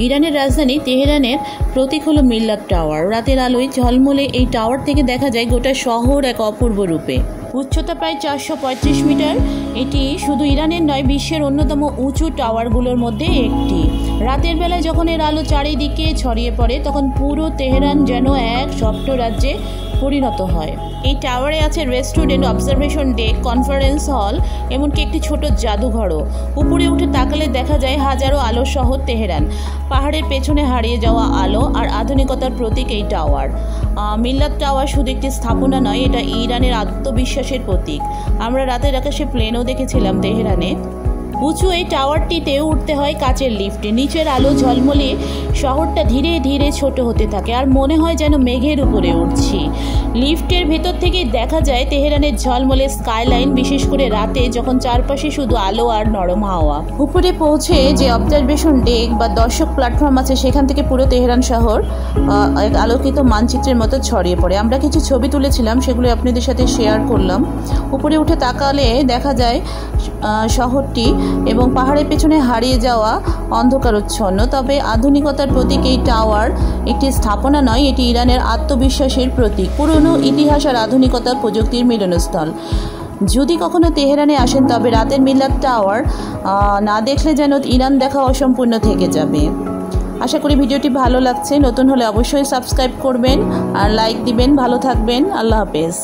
ইরানের রাজধানী তেহরানের প্রতীক হলো মিল্লাত টাওয়ার। রাতের আলোয় ঝলমলে এই টাওয়ার থেকে দেখা যায় গোটা শহর এক অপূর্ব রূপে। উচ্চতা প্রায় 435 মিটার। এটি শুধু ইরানের নয়, বিশ্বের অন্যতম উঁচু টাওয়ারগুলোর মধ্যে একটি। রাতের বেলায় যখন এর আলো চারিদিকে ছড়িয়ে পড়ে তখন পুরো তেহরান যেন এক স্বপ্ন রাজ্যে পরিণত হয়। এই টাওয়ারে আছে restaurant, observation day, conference hall, এমনকি একটি ছোট জাদুঘরও। উপরে উঠে তাকালে দেখা যায় হাজারো আলো শহর তেহরান, পাহাড়ের পেছনে হারিয়ে যাওয়া আলো আর আধুনিকতার প্রতীক এই টাওয়ার। মিল্লাত টাওয়ার শুধু একটি স্থাপনা নয়, এটা ইরানের আত্মবিশ্বাসের প্রতীক। আমরা রাতের আকাশে প্লেনও দেখেছিলাম তেহরানে। উঁচু এই টাওয়ারটিতে উঠতে হয় কাচের লিফটে। নিচের আলো ঝলমলে শহরটা ধীরে ধীরে ছোট হতে থাকে আর মনে হয় যেন মেঘের উপরে উঠছি। লিফটের ভেতর থেকেই দেখা যায় তেহরানের ঝলমলে স্কাইলাইন, বিশেষ করে রাতে যখন চারপাশে শুধু আলো আর নরম হাওয়া। উপরে পৌঁছে যে অবজারভেশন ডেক বা দর্শক প্ল্যাটফর্ম আছে, সেখান থেকে পুরো তেহরান শহর এক আলোকিত মানচিত্রের মতো ছড়িয়ে পড়ে। আমরা কিছু ছবি তুলেছিলাম, সেগুলো আপনাদের সাথে শেয়ার করলাম। উপরে উঠে তাকালে দেখা যায় শহরটি এবং পাহাড়ের পেছনে হারিয়ে যাওয়া অন্ধকারচ্ছন্ন। তবে আধুনিকতার প্রতীক এই টাওয়ার একটি স্থাপনা নয়, এটি ইরানের আত্মবিশ্বাসের প্রতীক, পুরনো ইতিহাস আর আধুনিকতার প্রযুক্তির মিলনস্থল। যদি কখনো তেহরানে আসেন তবে রাতের মিল্লাত টাওয়ার না দেখলে যেন ইরান দেখা অসম্পূর্ণ থেকে যাবে। আশা করি ভিডিওটি ভালো লাগছে। নতুন হলে অবশ্যই সাবস্ক্রাইব করবেন আর লাইক দিবেন। ভালো থাকবেন। আল্লাহ হাফেজ।